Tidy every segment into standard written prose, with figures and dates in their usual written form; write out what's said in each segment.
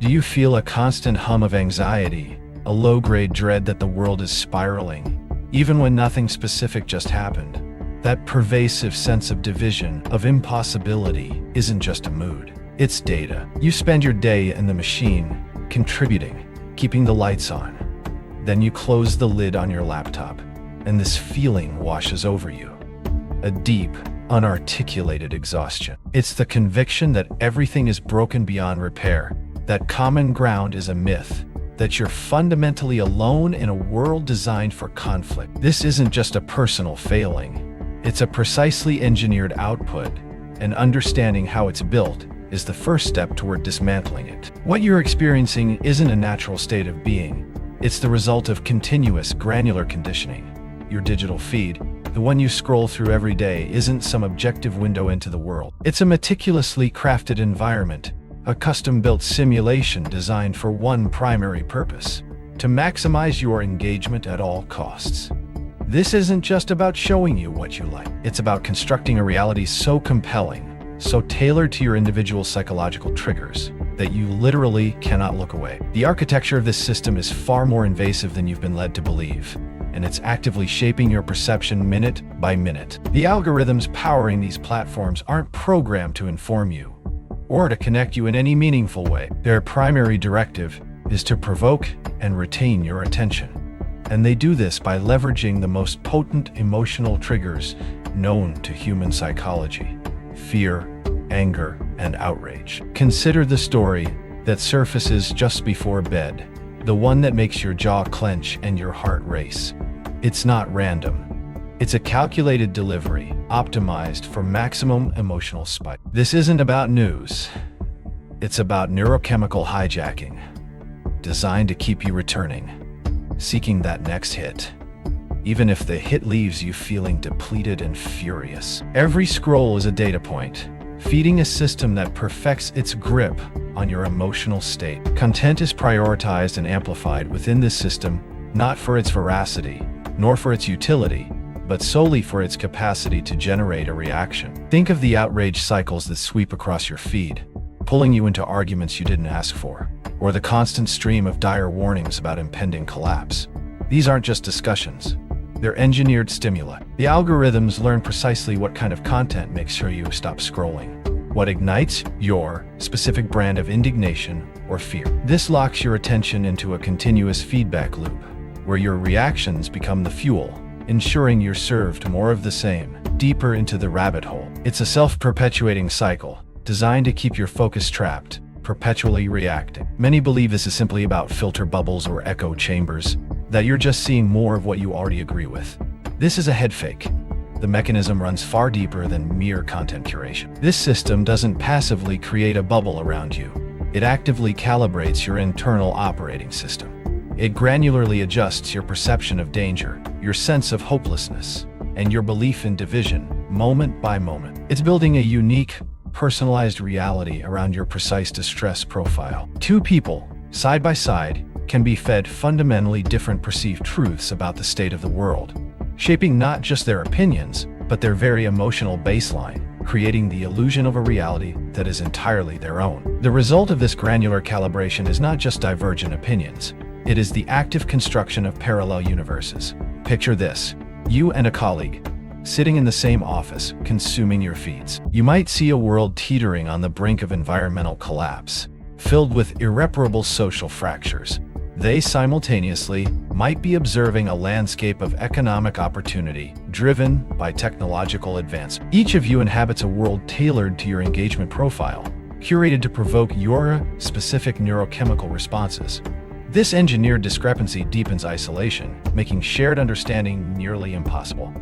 Do you feel a constant hum of anxiety, a low-grade dread that the world is spiraling, even when nothing specific just happened? That pervasive sense of division, of impossibility, isn't just a mood. It's data. You spend your day in the machine, contributing, keeping the lights on. Then you close the lid on your laptop, and this feeling washes over you. A deep, unarticulated exhaustion. It's the conviction that everything is broken beyond repair, that common ground is a myth, that you're fundamentally alone in a world designed for conflict. This isn't just a personal failing. It's a precisely engineered output, and understanding how it's built is the first step toward dismantling it. What you're experiencing isn't a natural state of being. It's the result of continuous, granular conditioning. Your digital feed, the one you scroll through every day, isn't some objective window into the world. It's a meticulously crafted environment, a custom-built simulation designed for one primary purpose: to maximize your engagement at all costs. This isn't just about showing you what you like. It's about constructing a reality so compelling, so tailored to your individual psychological triggers, that you literally cannot look away. The architecture of this system is far more invasive than you've been led to believe, and it's actively shaping your perception minute by minute. The algorithms powering these platforms aren't programmed to inform you, or to connect you in any meaningful way. Their primary directive is to provoke and retain your attention. And they do this by leveraging the most potent emotional triggers known to human psychology: fear, anger, and outrage. Consider the story that surfaces just before bed, the one that makes your jaw clench and your heart race. It's not random. It's a calculated delivery, optimized for maximum emotional spike. This isn't about news. It's about neurochemical hijacking, designed to keep you returning, seeking that next hit, even if the hit leaves you feeling depleted and furious. Every scroll is a data point, feeding a system that perfects its grip on your emotional state. Content is prioritized and amplified within this system, not for its veracity, nor for its utility, but solely for its capacity to generate a reaction. Think of the outrage cycles that sweep across your feed, pulling you into arguments you didn't ask for, or the constant stream of dire warnings about impending collapse. These aren't just discussions. They're engineered stimuli. The algorithms learn precisely what kind of content makes sure you stop scrolling, what ignites your specific brand of indignation or fear. This locks your attention into a continuous feedback loop, where your reactions become the fuel, ensuring you're served more of the same, deeper into the rabbit hole. It's a self-perpetuating cycle, designed to keep your focus trapped, perpetually reacting. Many believe this is simply about filter bubbles or echo chambers, that you're just seeing more of what you already agree with. This is a head fake. The mechanism runs far deeper than mere content curation. This system doesn't passively create a bubble around you. It actively calibrates your internal operating system. It granularly adjusts your perception of danger, your sense of hopelessness, and your belief in division, moment by moment. It's building a unique, personalized reality around your precise distress profile. Two people, side by side, can be fed fundamentally different perceived truths about the state of the world, shaping not just their opinions, but their very emotional baseline, creating the illusion of a reality that is entirely their own. The result of this granular calibration is not just divergent opinions. It is the active construction of parallel universes. Picture this: you and a colleague, sitting in the same office, consuming your feeds. You might see a world teetering on the brink of environmental collapse, filled with irreparable social fractures. They simultaneously might be observing a landscape of economic opportunity driven by technological advancement. Each of you inhabits a world tailored to your engagement profile, curated to provoke your specific neurochemical responses. This engineered discrepancy deepens isolation, making shared understanding nearly impossible.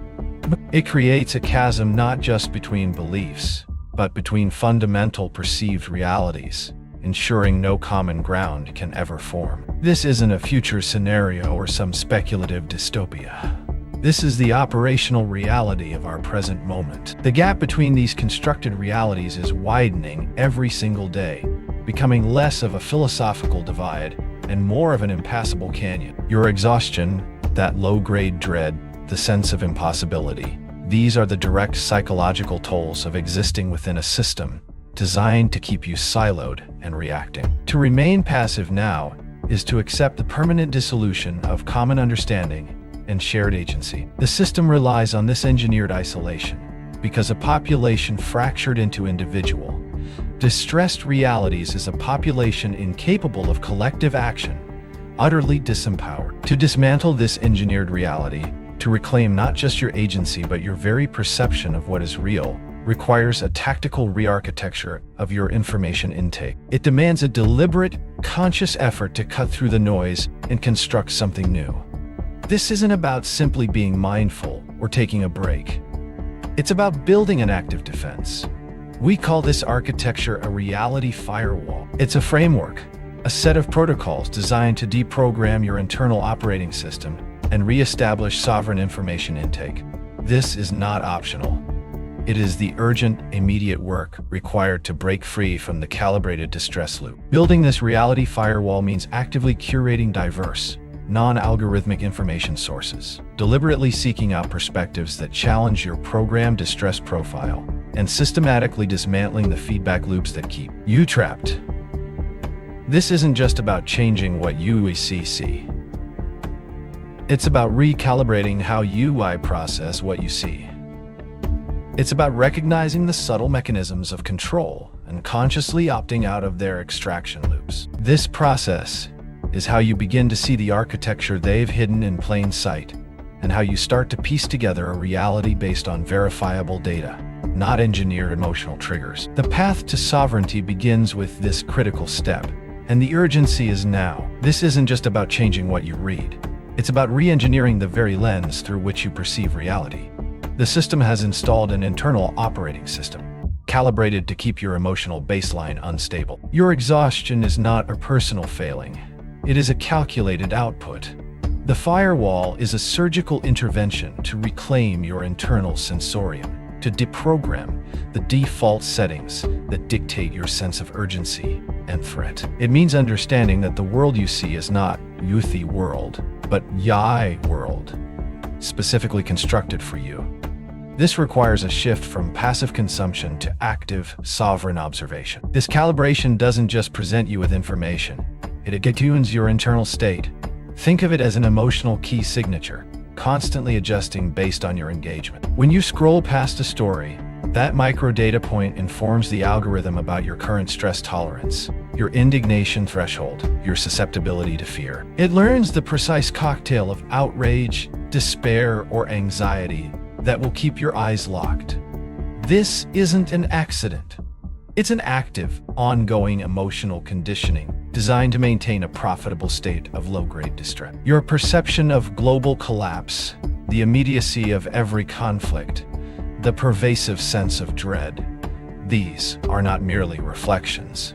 It creates a chasm not just between beliefs, but between fundamental perceived realities, ensuring no common ground can ever form. This isn't a future scenario or some speculative dystopia. This is the operational reality of our present moment. The gap between these constructed realities is widening every single day, becoming less of a philosophical divide and more of an impassable canyon. Your exhaustion, that low-grade dread, the sense of impossibility, these are the direct psychological tolls of existing within a system designed to keep you siloed and reacting. To remain passive now is to accept the permanent dissolution of common understanding and shared agency. The system relies on this engineered isolation because a population fractured into individual, distressed realities is a population incapable of collective action, utterly disempowered. To dismantle this engineered reality, to reclaim not just your agency but your very perception of what is real, requires a tactical re-architecture of your information intake. It demands a deliberate, conscious effort to cut through the noise and construct something new. This isn't about simply being mindful or taking a break. It's about building an active defense. We call this architecture a reality firewall. It's a framework, a set of protocols designed to deprogram your internal operating system and re-establish sovereign information intake. This is not optional. It is the urgent, immediate work required to break free from the calibrated distress loop. Building this reality firewall means actively curating diverse, non-algorithmic information sources, deliberately seeking out perspectives that challenge your programmed distress profile, and systematically dismantling the feedback loops that keep you trapped. This isn't just about changing what you see. It's about recalibrating how you process what you see. It's about recognizing the subtle mechanisms of control and consciously opting out of their extraction loops. This process is how you begin to see the architecture they've hidden in plain sight, and how you start to piece together a reality based on verifiable data, not engineered emotional triggers. The path to sovereignty begins with this critical step, and the urgency is now. This isn't just about changing what you read. It's about re-engineering the very lens through which you perceive reality. The system has installed an internal operating system, calibrated to keep your emotional baseline unstable. Your exhaustion is not a personal failing. It is a calculated output. The firewall is a surgical intervention to reclaim your internal sensorium, to deprogram the default settings that dictate your sense of urgency and threat. It means understanding that the world you see is not Yuthi world, but Yai world, specifically constructed for you. This requires a shift from passive consumption to active, sovereign observation. This calibration doesn't just present you with information, it attunes your internal state. Think of it as an emotional key signature, constantly adjusting based on your engagement. When you scroll past a story, that micro data point informs the algorithm about your current stress tolerance, your indignation threshold, your susceptibility to fear. It learns the precise cocktail of outrage, despair, or anxiety that will keep your eyes locked. This isn't an accident. It's an active, ongoing emotional conditioning designed to maintain a profitable state of low-grade distress. Your perception of global collapse, the immediacy of every conflict, the pervasive sense of dread, these are not merely reflections.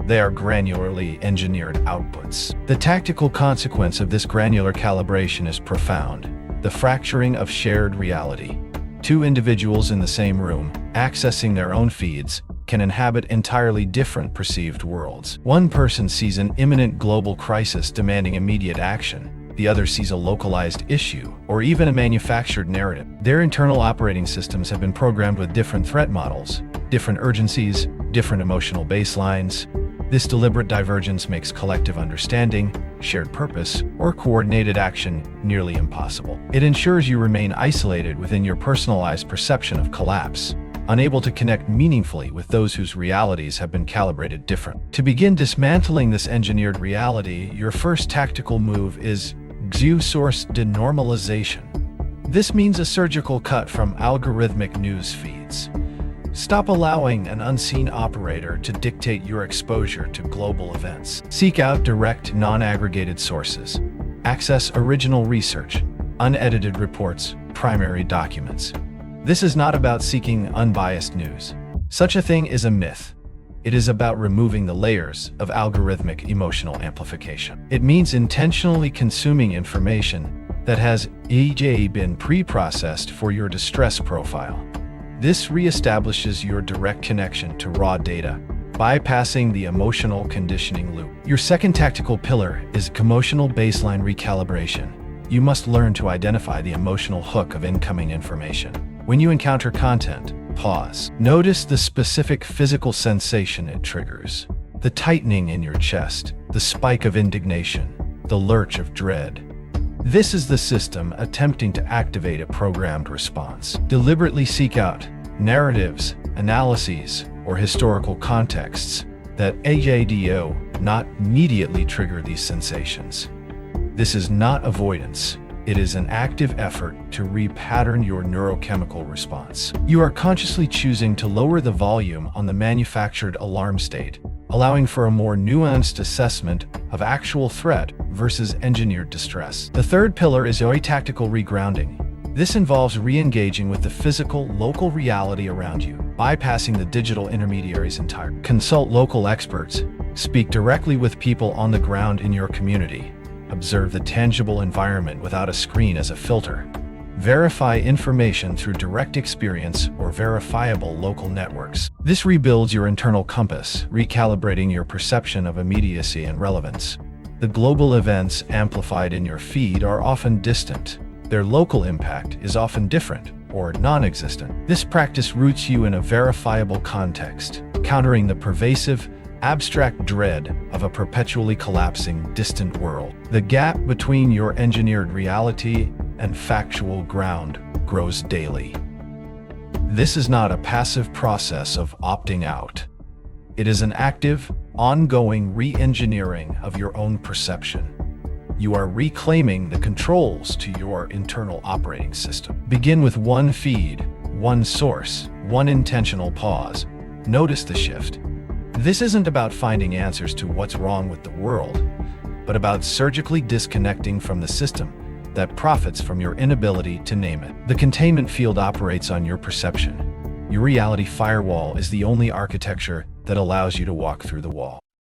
They are granularly engineered outputs. The tactical consequence of this granular calibration is profound. The fracturing of shared reality. Two individuals in the same room, accessing their own feeds, can inhabit entirely different perceived worlds. One person sees an imminent global crisis demanding immediate action. The other sees a localized issue, or even a manufactured narrative. Their internal operating systems have been programmed with different threat models, different urgencies, different emotional baselines. This deliberate divergence makes collective understanding, shared purpose, or coordinated action nearly impossible. It ensures you remain isolated within your personalized perception of collapse, unable to connect meaningfully with those whose realities have been calibrated different. To begin dismantling this engineered reality, your first tactical move is source denormalization. This means a surgical cut from algorithmic news feeds. Stop allowing an unseen operator to dictate your exposure to global events. Seek out direct, non-aggregated sources. Access original research, unedited reports, primary documents. This is not about seeking unbiased news. Such a thing is a myth. It is about removing the layers of algorithmic emotional amplification. It means intentionally consuming information that has been pre-processed for your distress profile. This reestablishes your direct connection to raw data, bypassing the emotional conditioning loop. Your second tactical pillar is emotional baseline recalibration. You must learn to identify the emotional hook of incoming information. When you encounter content, Pause. Notice the specific physical sensation it triggers. The tightening in your chest, the spike of indignation, the lurch of dread. This is the system attempting to activate a programmed response. Deliberately seek out narratives, analyses, or historical contexts that not immediately trigger these sensations. This is not avoidance. It is an active effort to repattern your neurochemical response. You are consciously choosing to lower the volume on the manufactured alarm state, allowing for a more nuanced assessment of actual threat versus engineered distress. The third pillar is tactical regrounding. This involves re-engaging with the physical, local reality around you, bypassing the digital intermediaries entirely. Consult local experts. Speak directly with people on the ground in your community. Observe the tangible environment without a screen as a filter. Verify information through direct experience or verifiable local networks. This rebuilds your internal compass, recalibrating your perception of immediacy and relevance. The global events amplified in your feed are often distant. Their local impact is often different or non-existent. This practice roots you in a verifiable context, countering the pervasive, abstract dread of a perpetually collapsing, distant world. The gap between your engineered reality and factual ground grows daily. This is not a passive process of opting out. It is an active, ongoing re-engineering of your own perception. You are reclaiming the controls to your internal operating system. Begin with one feed, one source, one intentional pause. Notice the shift. This isn't about finding answers to what's wrong with the world, but about surgically disconnecting from the system that profits from your inability to name it. The containment field operates on your perception. Your reality firewall is the only architecture that allows you to walk through the wall.